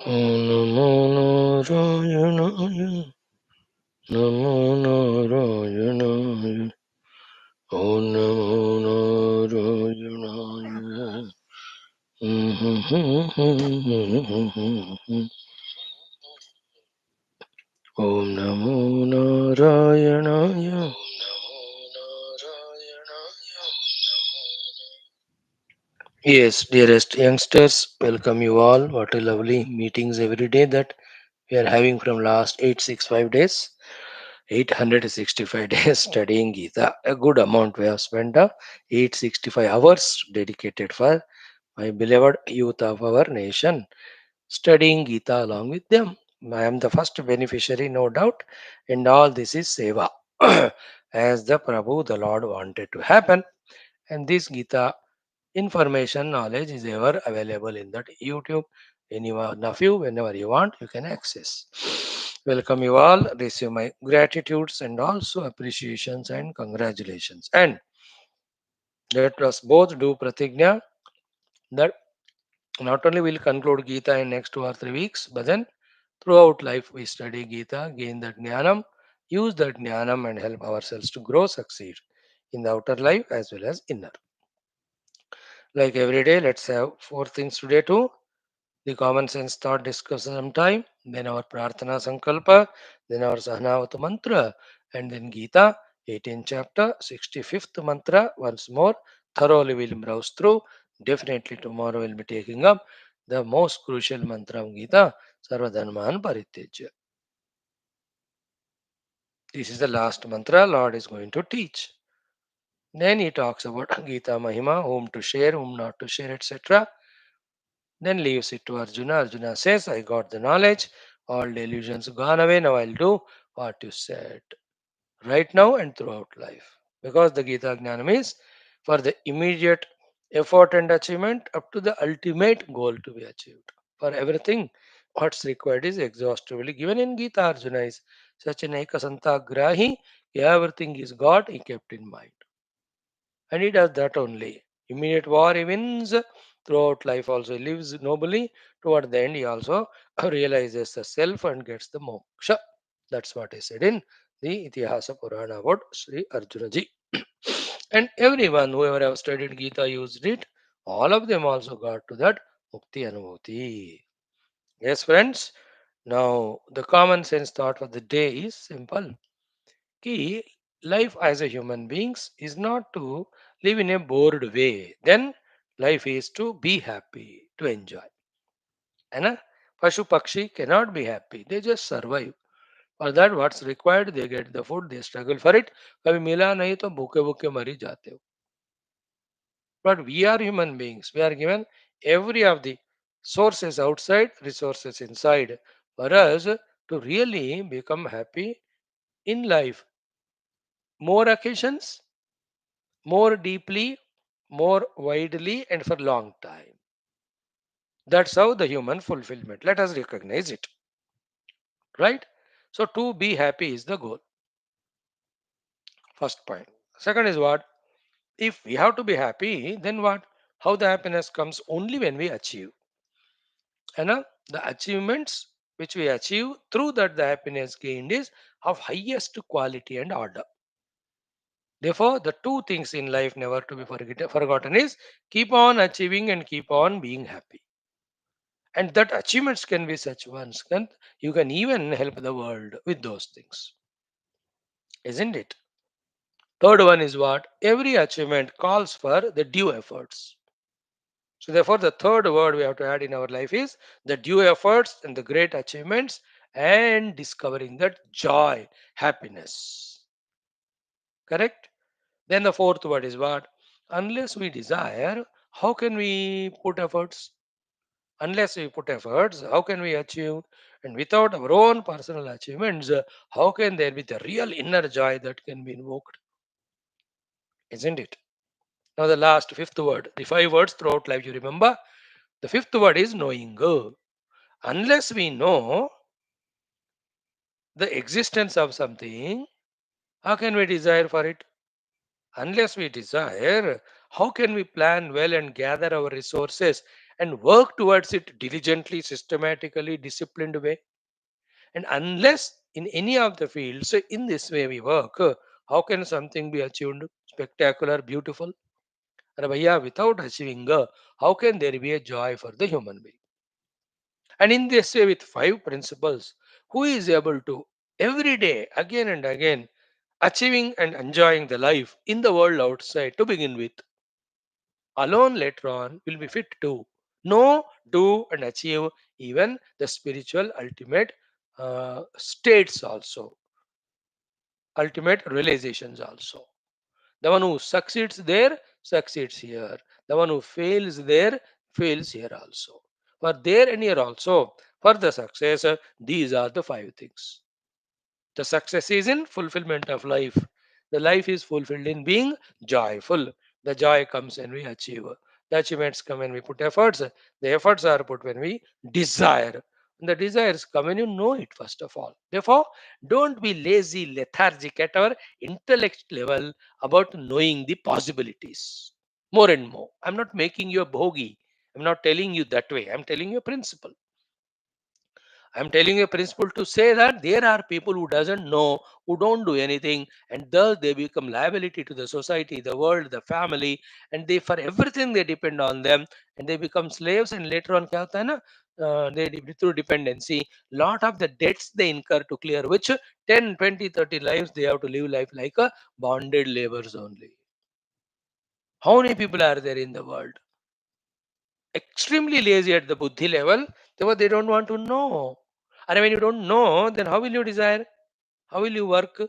Namo Narayana, Namo Narayana, Om Namo Narayana. Om Namo Narayana. Yes, dearest youngsters, welcome you all. What a lovely meetings every day that we are having from last 865 days. 865 days studying Gita. A good amount we have spent 865 hours dedicated for my beloved youth of our nation, studying Gita along with them. I am the first beneficiary, no doubt, and all this is seva. As the Prabhu, the Lord wanted to happen. And this Gita information, knowledge is ever available in that YouTube. Any one of you, whenever you want, you can access. Welcome you all. Receive my gratitudes and also appreciations and congratulations. And let us both do pratigna that not only will conclude Gita in next 2 or 3 weeks, but then throughout life we study Gita, gain that Gnanam, use that Gnanam and help ourselves to grow, succeed in the outer life as well as inner. Like every day, let's have 4 things today too. The common sense thought discussion sometime, then our Prarthana Sankalpa, then our Sahanavata mantra, and then Gita, 18th chapter, 65th mantra. Once more, thoroughly we'll browse through. Definitely tomorrow we'll be taking up the most crucial mantra of Gita, Sarvadharman Paritejya. This is the last mantra Lord is going to teach. Then he talks about Gita Mahima, whom to share, whom not to share, etc. Then leaves it to Arjuna. Arjuna says, I got the knowledge, all delusions gone away, now I'll do what you said. Right now and throughout life. Because the Gita Gnanam is for the immediate effort and achievement up to the ultimate goal to be achieved. For everything, what's required is exhaustively given in Gita. Arjuna is such an ekasantagrahi, everything is God, he kept in mind. And he does that only. Immediate war he wins. Throughout life also he lives nobly. Toward the end he also realizes the self and gets the moksha. That's what he said in the Itihasa Purana about Sri Arjuna ji. And everyone, whoever have studied Gita, used it, all of them also got to that Mukti Anubhuti. Yes, friends. Now, the common sense thought of the day is simple. Key, life as a human beings is not to live in a bored way. Then life is to be happy, to enjoy. And Pashu Pakshi cannot be happy. They just survive. For that, what's required, they get the food, they struggle for it. कभी मिला नहीं तो भूखे भूखे मरी जाते हो. But we are human beings. We are given every of the sources outside, resources inside. For us to really become happy in life, more occasions, more deeply, more widely, and for long time. That's how the human fulfillment. Let us recognize it. Right? So to be happy is the goal. First point. Second is what? If we have to be happy, then what? How the happiness comes only when we achieve. And the achievements which we achieve through that the happiness gained is of highest quality and order. Therefore, the two things in life never to be forgotten is keep on achieving and keep on being happy. And that achievements can be such ones. You can even help the world with those things. Isn't it? Third one is what? Every achievement calls for the due efforts. So therefore, the third word we have to add in our life is the due efforts and the great achievements and discovering that joy, happiness. Correct? Then the fourth word is what? Unless we desire, how can we put efforts? Unless we put efforts, how can we achieve? And without our own personal achievements, how can there be the real inner joy that can be invoked? Isn't it? Now, the last fifth word, the five words throughout life, you remember? The fifth word is knowing. Unless we know the existence of something, how can we desire for it? Unless we desire, how can we plan well and gather our resources and work towards it diligently, systematically, disciplined way. And unless in any of the fields, so in this way we work, how can something be achieved spectacular, beautiful? And bhaiya, without achieving, how can there be a joy for the human being? And in this way, with five principles, who is able to every day, again and again, achieving and enjoying the life in the world outside to begin with, alone later on will be fit to know, do, and achieve even the spiritual ultimate states also, ultimate realizations also. The one who succeeds there succeeds here. The one who fails there fails here also. For there and here also, for the success, these are the five things. The success is in fulfillment of life. The life is fulfilled in being joyful. The joy comes when we achieve. The achievements come when we put efforts. The efforts are put when we desire. And the desires come when you know it, first of all. Therefore, don't be lazy, lethargic at our intellect level about knowing the possibilities. More and more. I'm not making you a bogey. I'm not telling you that way. I'm telling you a principle. I'm telling you a principle to say that there are people who doesn't know, who don't do anything, and thus they become liability to the society, the world, the family, and they for everything they depend on them, and they become slaves. And later on, क्या होता है ना, through dependency, lot of the debts they incur to clear, which 10, 20, 30 lives they have to live life like a bonded laborers only. How many people are there in the world? Extremely lazy at the buddhi level, therefore they don't want to know. And when you don't know, then how will you desire? How will you work?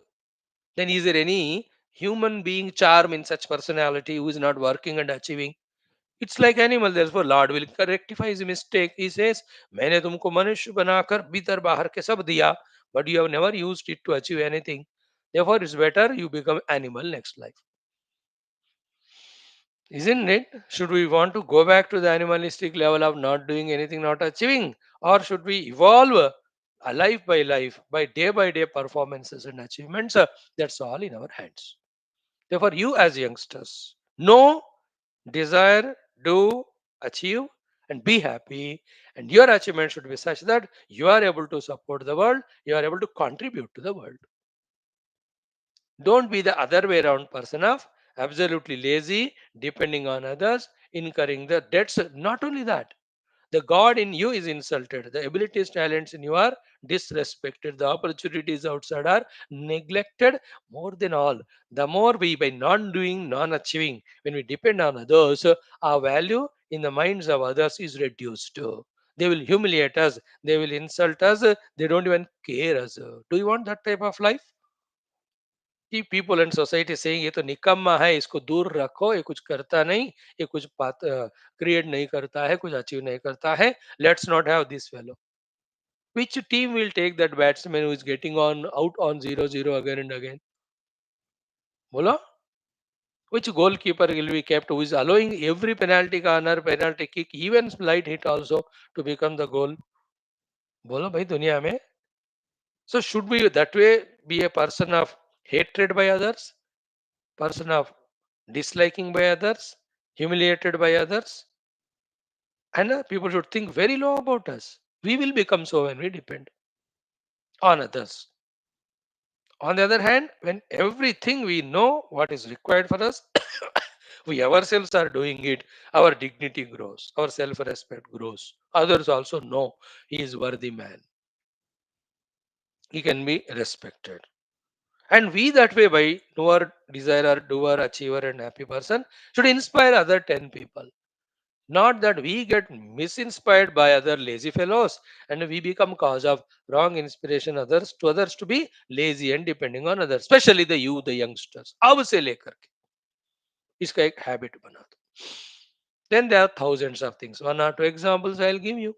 Then is there any human being charm in such personality who is not working and achieving? It's like animal. Therefore, Lord will rectify his mistake. He says, मैंने तुमको मनुष्य बनाकर भीतर बाहर के सब दिया, but you have never used it to achieve anything. Therefore, it's better you become animal next life. Isn't it? Should we want to go back to the animalistic level of not doing anything, not achieving? Or should we evolve life by day performances and achievements? That's all in our hands. Therefore, you as youngsters, know, desire, do, achieve, and be happy. And your achievement should be such that you are able to support the world, you are able to contribute to the world. Don't be the other way around person of absolutely lazy, depending on others, incurring the debts. Not only that, the God in you is insulted, the abilities, talents in you are disrespected, the opportunities outside are neglected. More than all, the more we, by non doing, non achieving, when we depend on others, our value in the minds of others is reduced. They will humiliate us, they will insult us, they don't even care us. Do you want that type of life? कि people and society saying ये तो निकम्मा है, इसको दूर रखो, ये कुछ करता नहीं, ये कुछ बात क्रिएट नहीं करता है, कुछ अचीव नहीं करता है, let's not have this fellow. Which team will take that batsman who is getting on out on 0-0 again and again? बोलो. Which goalkeeper will be kept who is allowing every penalty corner, penalty kick, even slight hit also to become the goal? बोलो भाई दुनिया में. So should we that way be a person of hatred by others, person of disliking by others, humiliated by others, and people should think very low about us. We will become so when we depend on others. On the other hand, when everything we know what is required for us, we ourselves are doing it, our dignity grows, our self respect grows. Others also know he is worthy man, he can be respected. And we that way, by knower, desirer, doer, achiever, and happy person, should inspire other 10 people. Not that we get misinspired by other lazy fellows and we become cause of wrong inspiration others to others to be lazy and depending on others, especially the youth, the youngsters. अब से लेकर के इसका एक habit बना दो. Then there are thousands of things. One or two examples I'll give you.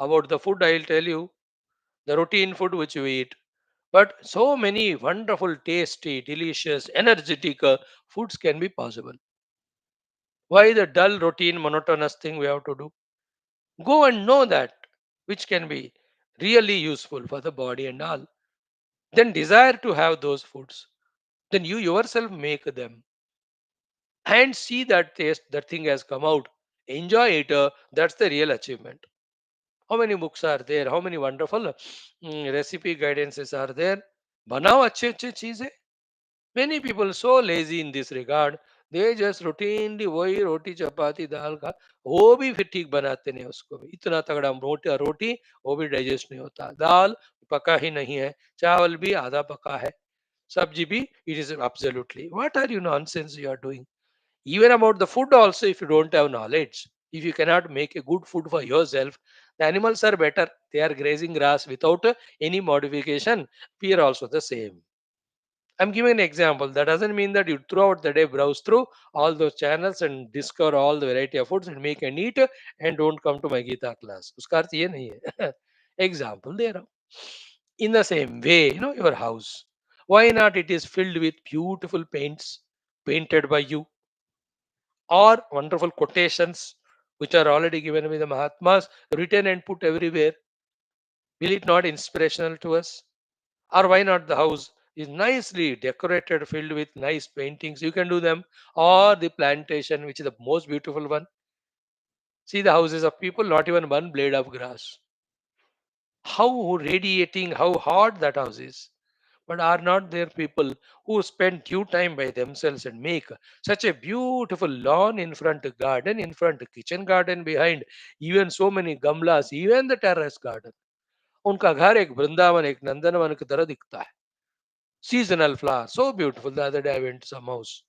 About the food, I'll tell you the routine food which we eat. But so many wonderful, tasty, delicious, energetic foods can be possible. Why the dull, routine, monotonous thing we have to do? Go and know that which can be really useful for the body and all. Then desire to have those foods. Then you yourself make them and see that taste, that thing has come out. Enjoy it. That's the real achievement. How many books are there? How many wonderful recipe guidances are there? बनाओ अच्छे अच्छे चीजें. Many people so lazy in this regard. They just routinely वही रोटी चपाती दाल का, वो भी फिर ठीक बनाते नहीं उसको भी. इतना तगड़ा रोटी रोटी वो भी डाइजेस्ट नहीं होता. दाल पका ही नहीं है, चावल भी आधा पका है, सब्जी भी. It is absolutely. What are you nonsense you are doing? Even about the food also, if you don't have knowledge, if you cannot make a good food for yourself, the animals are better. They are grazing grass without any modification. We are also the same. I'm giving an example. That doesn't mean that you throughout the day browse through all those channels and discover all the variety of foods and make and eat and don't come to my Geetha class. उसका अर्थ ये नहीं है. Example दे रहा हूँ. In the same way, your house. Why not it is filled with beautiful paints painted by you, or wonderful quotations which are already given by the Mahatmas, written and put everywhere? Will it not inspirational to us? Or why not the house is nicely decorated, filled with nice paintings? You can do them. Or the plantation, which is the most beautiful one. See the houses of people, not even one blade of grass. How radiating, how hot that house is. But are not there people who spend due time by themselves and make such a beautiful lawn in front, garden in front, kitchen garden behind, even so many gamlas, even the terrace garden? उनका घर एक वृंदावन एक नंदनवन की तरह दिखता है. Seasonal flower, so beautiful. The other day I went to some house,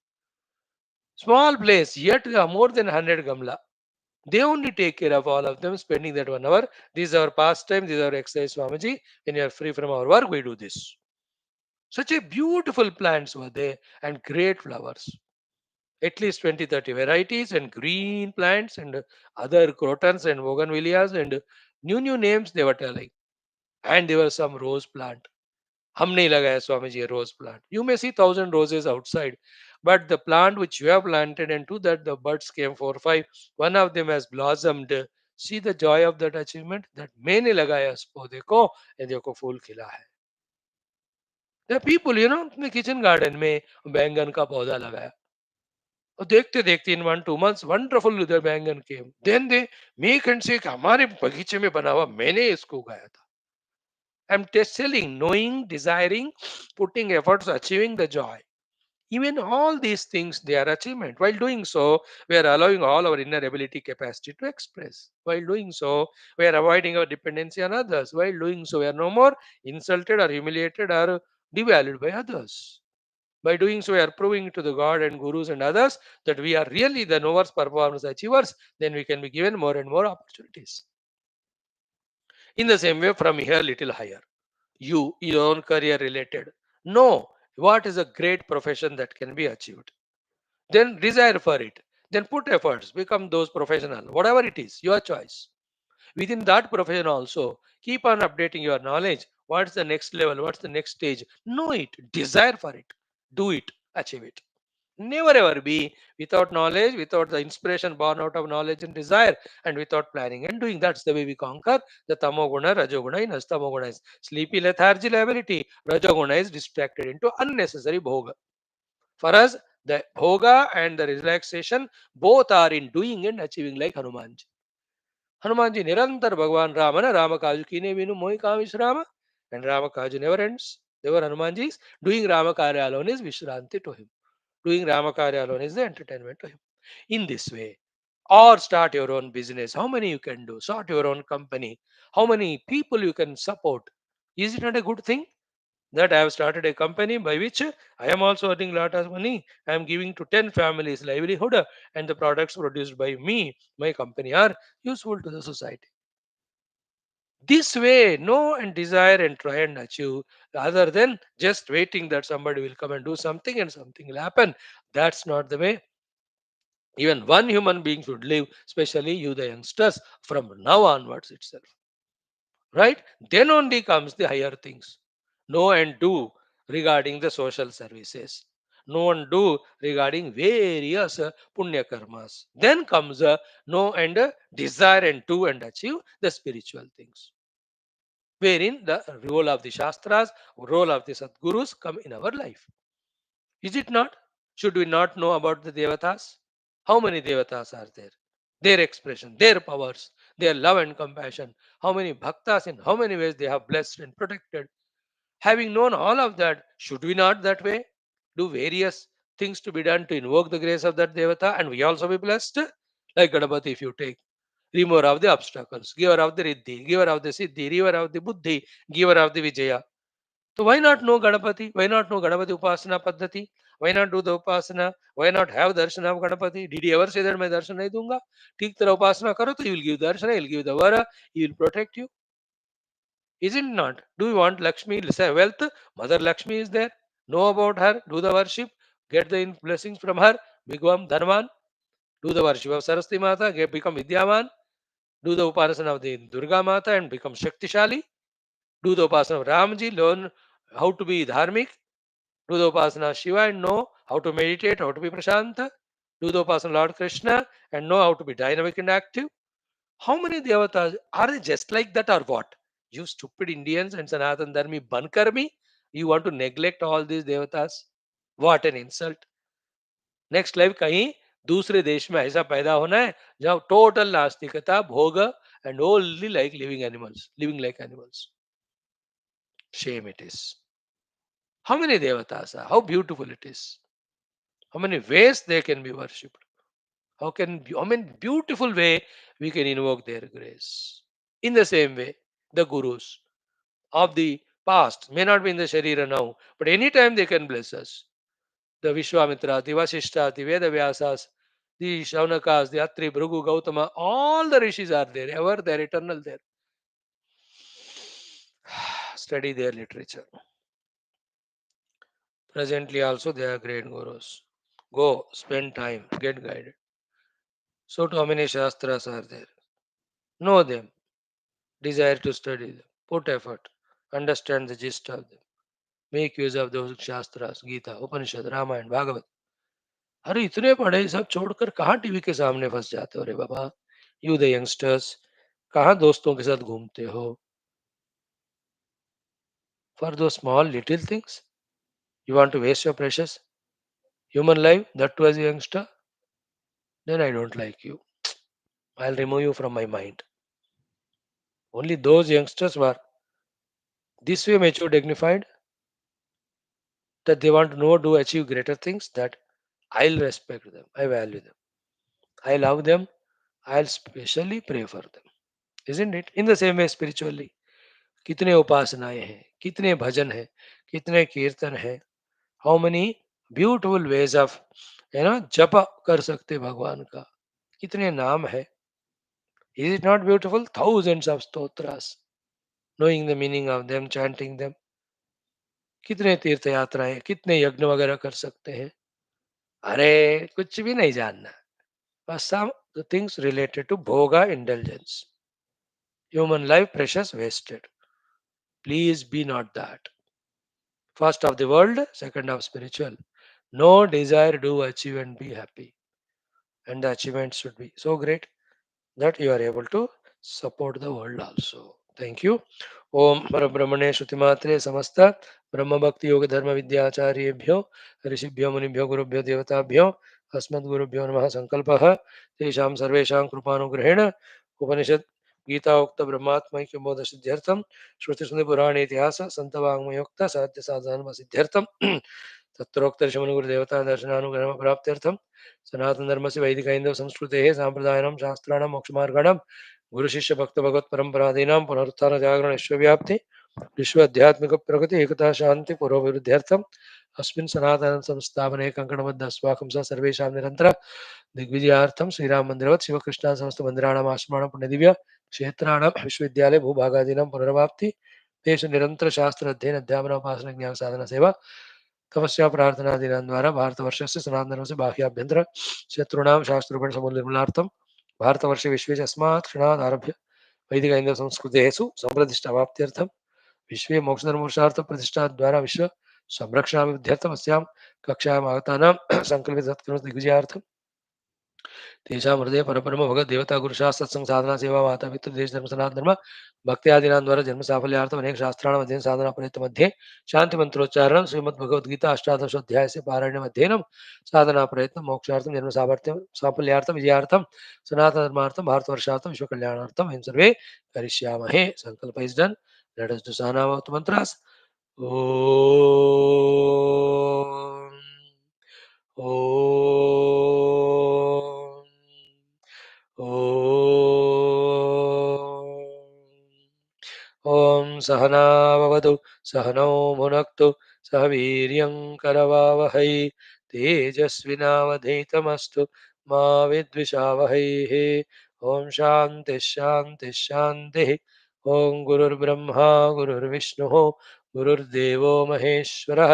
small place, yet more than 100 gamla. They only take care of all of them, spending that 1 hour. This is our pastime, this is our exercise, Swamiji. When you are free from our work, we do this. Such a beautiful plants were there and great flowers. At least 20, 30 varieties and green plants and other crotons and bougainvilleas and new names they were telling. And there was some rose plant. हम नहीं लगाया Swami ji rose plant. You may see 1,000 roses outside, but the plant which you have planted and to that the buds came 4 5. One of them has blossomed. See the joy of that achievement. That मैंने लगाया इस पौधे को and देखो फूल खिला है. There are people, अपने kitchen garden में बैंगन का पौधा लगाया. और देखते देखते in 1 2 months wonderful the बैंगन came. Then they make and say कि हमारे बगीचे में बना हुआ मैंने इसको उगाया था. I'm just telling, knowing, desiring, putting efforts, achieving the joy. Even all these things, they are achievement. While doing so, we are allowing all our inner ability capacity to express. While doing so, we are avoiding our dependency on others. While doing so, we are no more insulted or humiliated or devalued by others. By doing so, we are proving to the God and gurus and others that we are really the knowers, performers, achievers. Then we can be given more and more opportunities. In the same way, from here, little higher. Your own career related. Know what is a great profession that can be achieved. Then desire for it. Then put efforts, become those professional, whatever it is, your choice. Within that profession also, keep on updating your knowledge. What's the next level? What's the next stage? Know it, desire for it, do it, achieve it. Never ever be without knowledge, without the inspiration born out of knowledge and desire, and without planning and doing. That's the way we conquer the tamoguna, rajoguna, and astamoguna is sleepy lethargy, liability. Rajoguna is distracted into unnecessary bhoga. For us, the bhoga and the relaxation both are in doing and achieving, like Hanumanji. Hanumanji nirantar Bhagavan Ramana, Rama Kaju Kine Vinu Mohi Kam Vishrama, and Rama Kaju never ends. Therefore, Hanumanji is doing Rama Karya alone is Vishranti to him. Doing Ramakarya alone is the entertainment to him. In this way, or start your own business. How many you can do? Start your own company. How many people you can support? Is it not a good thing that I have started a company by which I am also earning a lot of money? I am giving to 10 families livelihood, and the products produced by me, my company, are useful to the society. This way, know and desire and try and achieve, rather than just waiting that somebody will come and do something and something will happen. That's not the way even one human being should live, especially you, the youngsters, from now onwards itself. Right? Then only comes the higher things. Know and do regarding the social services. Know and do regarding various punya karmas. Then comes know and desire and do and achieve the spiritual things, wherein the role of the Shastras, role of the Sadgurus come in our life. Is it not? Should we not know about the Devatas? How many Devatas are there? their expression, their powers, their love and compassion, how many bhaktas in how many ways they have blessed and protected. Having known all of that, should we not that way do various things to be done to invoke the grace of that devata and we also be blessed? Like Ganapati, if you take, remover of the obstacles, giver of the riddhi, giver of the siddhi, giver of the buddhi, giver of the vijaya. So why not know Ganapati? Why not know Ganapati Upasana Paddhati? Why not do the Upasana? Why not have darshan of Ganapati? Did he ever say that मैं darshan नहीं दूंगा? ठीक तरह उपासना करो तो he will give darshan, he will give the vara, he will protect you. Is it not? Do you want Lakshmi, say wealth? Mother Lakshmi is there. Know about her, do the worship, get the blessings from her, become Dharman, do the worship of Saraswati Mata, become Vidyaman, do the upasana of the Durga Mata and become Shaktishali, do the upasana of Ramji, learn how to be dharmic, do the upasana of Shiva and know how to meditate, how to be Prashanta, do the upasana of Lord Krishna and know how to be dynamic and active. How many devatas are they just like that or what? You stupid Indians and Sanatan Dharmi Bankarmi, you want to neglect all these devatas? What an insult. Next life कहीं दूसरे देश में ऐसा पैदा होना है जहां total नास्तिकता भोग and only like living animals, living like animals. Shame it is. How many devatas are? How beautiful it is. How many ways they can be worshipped. How many beautiful way we can invoke their grace. In the same way, the gurus of the past may not be in the Sharira now, but anytime they can bless us. The Vishwamitra, the Vasishta, the Veda Vyasas, the Shaunakas, the Atri, Bhrigu, Gautama, all the rishis are there, ever there, eternal there. Study their literature. Presently also they are great gurus. Go, spend time, get guided. So how many Shastras are there? Know them, desire to study them, put effort, understand the gist of them. Make use of those Shastras, Geetha, Upanishad, Ramayana, Bhagavad. अरे इतने पढ़े सब छोड़कर कहाँ TV के सामने फंस जाते हो रे बाबा. यू द यंगस्टर्स, कहाँ दोस्तों के साथ घूमते हो? For two small little things you want to waste your precious human life, that too as a youngster? Then I don't like you. I'll remove you from my mind. Only those youngsters were this way mature, dignified, that they want to know, do, achieve greater things, that I'll respect them, I value them, I love them, I'll specially pray for them. Isn't it? In the same way, spiritually, कितने उपासनाएं हैं, कितने भजन हैं, कितने कीर्तन हैं, how many beautiful ways of जप कर सकते भगवान का, कितने नाम है. Is it not beautiful? Thousands of stotras, knowing the meaning of them, chanting them. कितने तीर्थ यात्राएं, कितने यज्ञ वगैरह कर सकते हैं. अरे कुछ भी नहीं जानना, बस some the things related to bhoga indulgence. Human life precious wasted. Please be not that. First of the world, second of spiritual. No desire, do achieve and be happy. And the achievement should be so great that you are able to support the world also. Thank you. Om Parabrahmane Shrutimatre Samasta Brahma Bhakti Yoga Dharma Vidyacharya ऋषिभ्यो मुनिभ्यो गुरुभ्यो देवताभ्यो अस्मद् गुरुभ्यो नमः संकल्पः तेषां सर्वेषां कृपानुग्रहेण उपनिषद गीता उक्त ब्रह्मात्मैक्य बोध सिद्ध्यर्थम श्रुति स्मृति पुराण इतिहास संतवाङ्मयोक्त साध्य साधन सिद्ध्यर्थम तत्रोक्त ऋषिमुनि देवता दर्शनानुग्रह प्राप्त्यर्थम सनातन धर्म से वैदिक हिंदू संस्कृते सांप्रदायिनां शास्त्राणां मोक्षमार्गाणां गुरु शिष्य भक्त भगवत परंपरादीनां पुनरुत्थान जागरण विश्वव्याप्ति विश्व आध्यात्मिक प्रगति एकता शांति पूर्वविरुद्ध्यर्थम अस्मिन् सनातन संस्थापने कंकणबद्ध अस्वाकं स सर्वेषां निरंतर दिग्विजयार्थम श्रीराम मंदिरवत् शिवकृष्ण समस्त मंदिराणाम् आश्रमाणां पुण्यदिव्य क्षेत्राणां विश्वविद्यालय भूभागादीनां पुनर्वाप्ति देश निरंतर शास्त्र अध्ययन अध्यापन उपासना ज्ञान साधना सेवा तपस्या प्रार्थनादीनां द्वारा भारतवर्षस्य सनातन से बाह्याभ्यंतर शत्रूणां शास्त्रोपण समूलनिर्मूलनार्थं भारतवर्षे विश्वे अस्मात् क्षणात् आरभ्य वैदिक हिंदू संस्कृतेषु संप्रतिष्ठावाप्त्यर्थं विश्वे मोक्षधर्मोक्षार्थ प्रतिष्ठा द्वारा विश्व संरक्षणाभिवृद्ध्यर्थम अस्यां कक्षायाम् आगतानां संकल्पित सत्कर्म दिग्विजयार्थं तेषां हृदये परब्रह्म भगवद्देवता गुरुशास्त्र सत्संग साधना सेवा माता पितृ देश धर्म सनातन धर्म भक्ति आदिनां द्वारा जन्म साफल्यार्थम अनेक शास्त्राणाम अध्ययन साधना प्रयत्न मध्ये शांति मंत्रोच्चारण श्रीमद् भगवद गीता अष्टादशोध्याय से पारायण अध्ययनम साधना प्रयत्न मोक्षार्थम जन्म सामर्थ्यम साफल्यार्थम विजयार्थम सनातन धर्मार्थम भारतवर्षार्थम विश्व कल्याणार्थम हम सर्वे करिष्यामहे sankalpa is done let us do साना मंत्रास ओम ओम ॐ सहनाववतु सहनौ भुनक्तु सह वीर्यं करवावहै तेजस्विनावधीतमस्तु मा विद्विषावहैः ॐ शान्तिः शान्तिः शान्तिः ॐ गुरुर्ब्रह्मा गुरुर्विष्णुः गुरुर्देवो महेश्वरः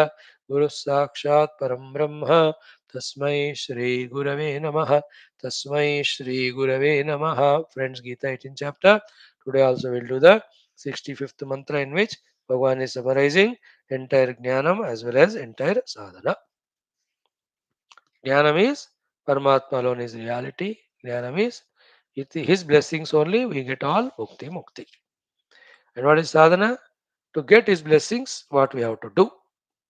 गुरुः साक्षात् परं ब्रह्म तस्मै श्रीगुरवे नमः तस्मै श्रीगुरवे नमः friends Gita 18th chapter today also we'll do the 65th mantra in which Bhagavan is summarizing entire Gnanam as well as entire Sadhana. Gnanam is Paramatma alone is reality. Gnanam is with his blessings only we get all Mukti Mukti. And what is Sadhana? To get his blessings, what we have to do?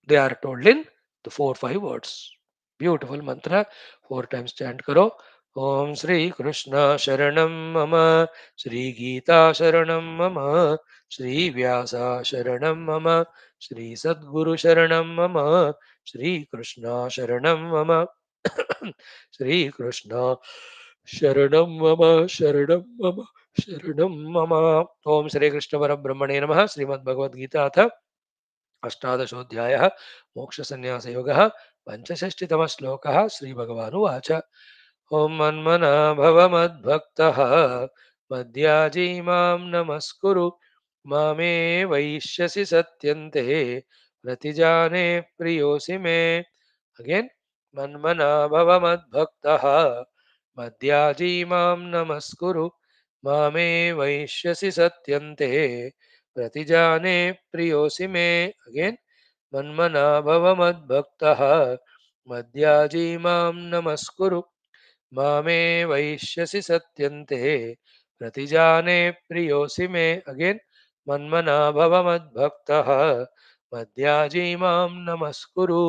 They are told in the 4 5 words. Beautiful mantra. 4 times chant karo. Om Sri Krishna Sharanam Mama Sri Geetha Sharanam Mama Sri Vyasa Sharanam Mama Sri Sadguru Sharanam Mama Sri Krishna Sharanam Mama Sri Krishna Sharanam Mama Sharanam Mama Sharanam Mama Om Sri Krishna Parabrahmane Namaha Srimad Bhagavad Gita Atha अष्टादशोऽध्यायः मोक्षसन्न्यासयोगः पञ्चषष्टितमः श्लोकः श्रीभगवानुवाच ॐ मन्मना भव मद्भक्तः मद्याजी मां नमस्कुरु मामे वैष्यसि सत्यन्ते प्रतिजाने प्रियोऽसि मे again मन्मना भव मद्भक्तः मद्याजी मां नमस्कुरु मामे वैष्यसि सत्यन्ते प्रतिजाने प्रियोऽसि मे अगेन् मन्मना भव मद्भक्तः मद्याजी मां नमस्कुरु मामे वैष्यसि सत्यन्ते प्रतिजाने प्रियोऽसि मे अगेन् मन्मना भव मद्भक्तः मद्याजी मां नमस्कुरु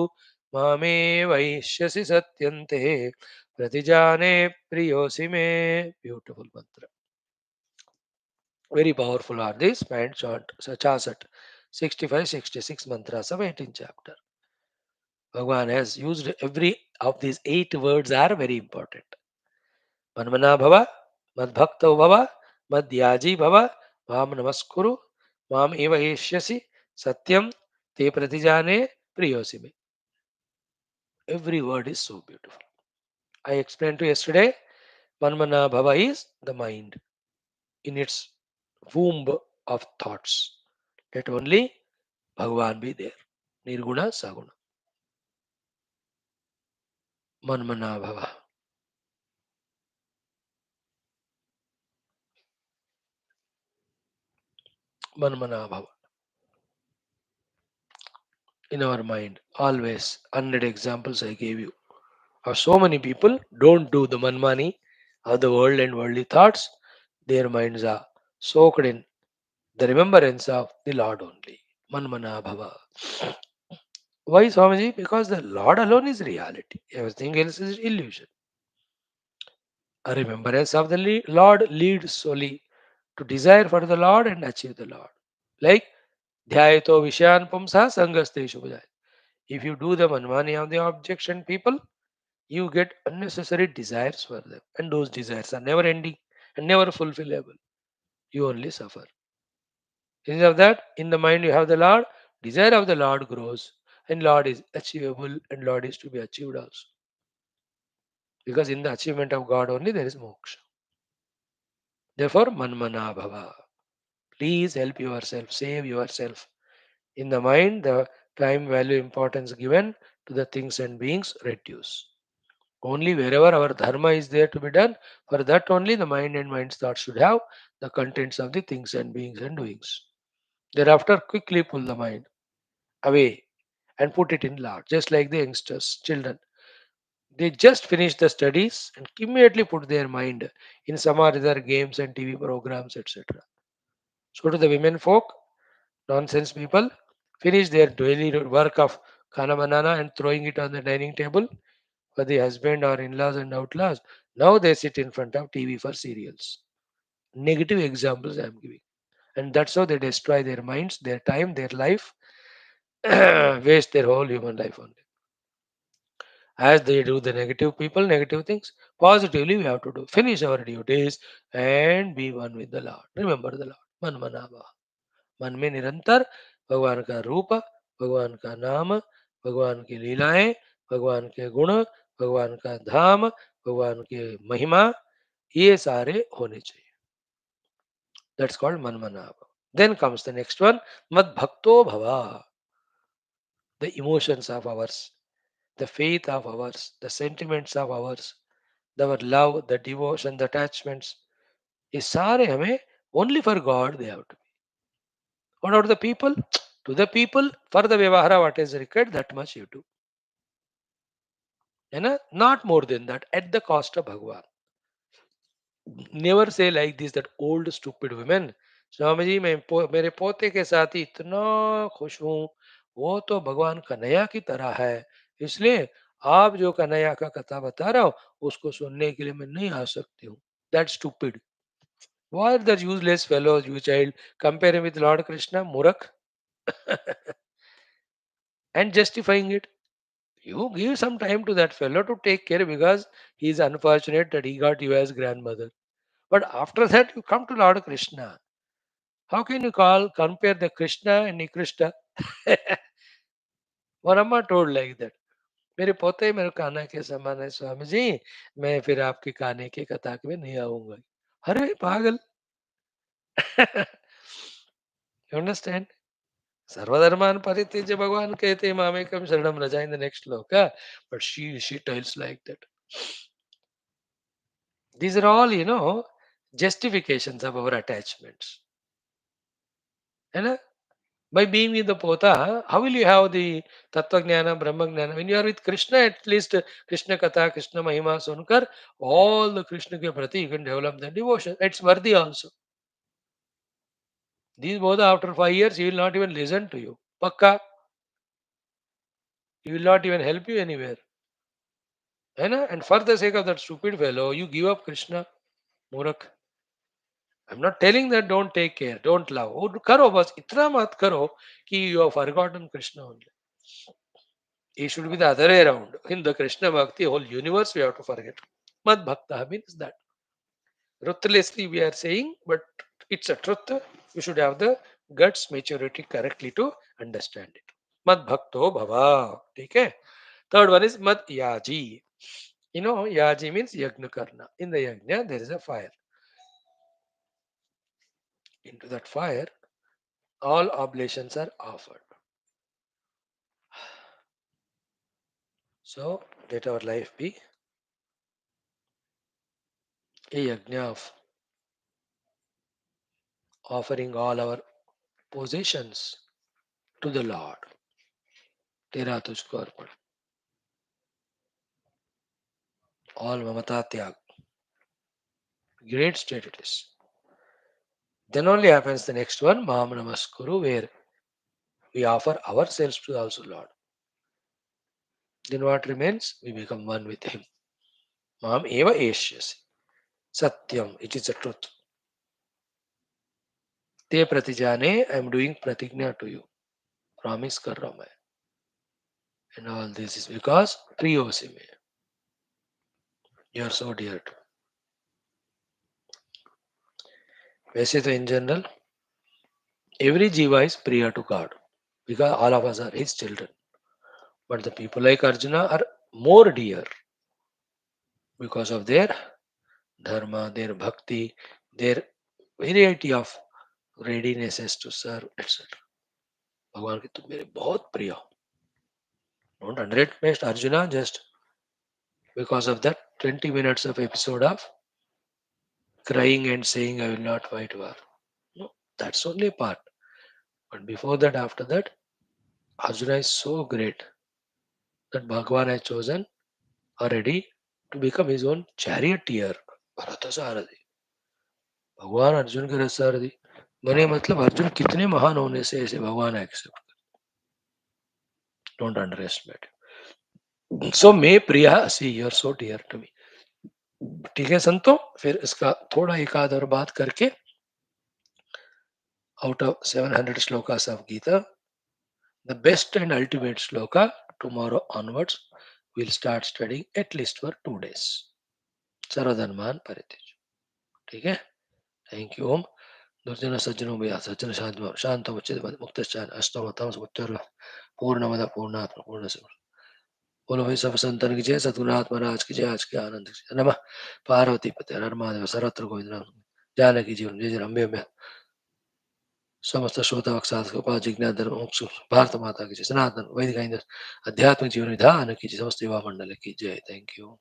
मामे वैष्यसि सत्यन्ते प्रतिजाने प्रियोऽसि मे ब्यूटिफुल मंत्र very powerful are these mind chant Sachasat 65 66 mantras of 18th chapter. Bhagavan has used every of these 8 words are very important. Manmana bhava, madbhakta bhava, madhyaji bhava, mam namaskuru, mam eva eshyasi, satyam, te pratijane, priyosime. Every word is so beautiful. I explained to you yesterday, Manmana bhava is the mind in its womb of thoughts. Let only Bhagavan be there. Nirguna Saguna. Manmana Bhava. Manmana Bhava. In our mind, always 100 examples I gave you. Of so many people don't do the manmani of the world and worldly thoughts. Their minds are soaked in the remembrance of the Lord only. Manmana Bhava. Why Swamiji? Because the Lord alone is reality. Everything else is illusion. A remembrance of the Lord leads solely to desire for the Lord and achieve the Lord. Like Dhyayato Vishayan Pumsa Sangasteshu Bhujaya. If you do the manmani of the objection people, you get unnecessary desires for them. And those desires are never ending and never fulfillable. You only suffer. Instead of that, in the mind you have the Lord, desire of the Lord grows, and Lord is achievable, and Lord is to be achieved also. Because in the achievement of God only there is moksha. Therefore, manmana bhava. Please help yourself, save yourself. In the mind, the time, value, importance given to the things and beings reduce. Only wherever our dharma is there to be done, for that only the mind and mind's thoughts should have the contents of the things and beings and doings. Thereafter, quickly pull the mind away and put it in Lord, just like the youngsters, children. They just finish the studies and immediately put their mind in some other games and TV programs, etc. So to the women folk, nonsense people, finish their daily work of khana banana and throwing it on the dining table for the husband or in-laws and outlaws. Now they sit in front of TV for serials. Negative examples I am giving. And that's how they destroy their minds, their time, their life, waste their whole human life on it. As they do the negative people, negative things, positively we have to do. Finish our duties and be one with the Lord. Remember the Lord. Man manava. मन में निरंतर भगवान का रूप, भगवान का नाम, भगवान की लीलाएं, भगवान के गुण, भगवान का धाम, भगवान की महिमा, ये सारे होने चाहिए. That's called manmanava. Then comes the next one, mad bhakto bhava. The emotions of ours, the faith of ours, the sentiments of ours, our love, the devotion, the attachments, ये सारे हमें only for God they have to be. What about the people? To the people, for the vyavahara, what is required, that much you do. है ना? Not more than that, at the cost of Bhagwan. Never say like this that old stupid women. Swami ji मैं मेरे पोते के साथ ही इतना खुश हूँ, वो तो भगवान कन्हैया की तरह है, इसलिए आप जो कन्हैया का कथा बता रहा हो उसको सुनने के लिए मैं नहीं आ सकती हूँ. That's stupid. Why are the useless fellows, you child, comparing with Lord Krishna, Murak, and justifying it? You give some time to that fellow to take care because he is unfortunate that he got you as grandmother. But after that, you come to Lord Krishna. How can you compare the Krishna and Nikrishna? One Amma told like that. मेरे पोते मेरे कान्हा के समान है स्वामी जी, मैं फिर आपके कान्हे के कथा में नहीं आऊंगा. अरे पागल. You understand? सर्वधर्मान परित्यज्य भगवान कहते हैं मामेकम शरणम रजा in the next sloka. But she tells like that. These are all, justifications of our attachments. है ना? By being with the Pota, how will you have the Tattva Gnana, Brahma Gnana? When you are with Krishna, at least Krishna Katha, Krishna Mahima Sunkar, all the Krishna ke prati, you can develop the devotion. It's worthy also. These both after 5 years, he will not even listen to you. Pakka, he will not even help you anywhere. है ना? And for the sake of that stupid fellow, you give up Krishna, Murak. I'm not telling that don't take care, don't love. वो करो बस इतना मत करो कि you have forgotten Krishna only. It should be the other way around. In the Krishna Bhakti, whole universe we have to forget. Mad Bhakta means that. Ruthlessly we are saying, but it's a truth. We should have the guts, maturity correctly to understand it. Mad Bhakto Bhava. Okay? Third one is Mad Yaji. Yaji means Yagna Karna. In the Yagna, there is a fire. Into that fire, all oblations are offered. So, let our life be a Yagna of offering all our possessions to the Lord. तेरा तुझको अर्पण. All mamata tyag. Great state it is. Then only happens the next one, Mam Namaskuru, where we offer ourselves to also Lord. Then what remains? We become one with Him. Mam eva eshyasi. Satyam, it is the truth. Te pratijane, I am doing pratigna to you. Promise kar raha मैं. And all this is because Priyo se me. You are so dear to. वैसे तो in general, every jiva is priya to God because all of us are His children. But the people like Arjuna are more dear because of their dharma, their bhakti, their variety of readinesses to serve, etc. भगवान के तुम मेरे बहुत प्रिय हो. Don't underestimate Arjuna just because of that 20 minutes of episode of crying and saying I will not fight war. No, that's only a part. But before that, after that, Arjuna is so great that Bhagwan has chosen are ready to become his own charioteer. Bharat सारथी, भगवान अर्जुन के रथ सारथी बने, मतलब अर्जुन कितने महान होने से ऐसे भगवान accept, don't underestimate. So मे प्रिया सी you're so dear to me. ठीक है संतो, फिर इसका थोड़ा एक आध और बात करके, out of 700 shlokas of Gita, the best and ultimate shloka, tomorrow onwards, we'll start studying at least for 2 days. सर्वधर्मान परित्यज. ठीक है. Thank you. ओम. दुर्जन सज्जनो भैया सज्जन शांत उच्चते मुक्तश्चान अष्टमतम समुच्चर पूर्णमद पूर्णात् पूर्ण से. बोलो भाई सब संतन की जय, सद्गुरुनाथ महाराज की जय, आज के आनंद की जय. नमः पार्वती पते हर महादेव सर्वत्र गोविंद नाम जानकी जीवन जय जय अम्बे में समस्त श्रोता वक्साद उपाधि जिज्ञान धर्म मोक्ष भारत माता की जय, सनातन वैदिक अध्यात्मिक जीवन विधान की जय, समस्त युवा मंडल की जय. Thank you.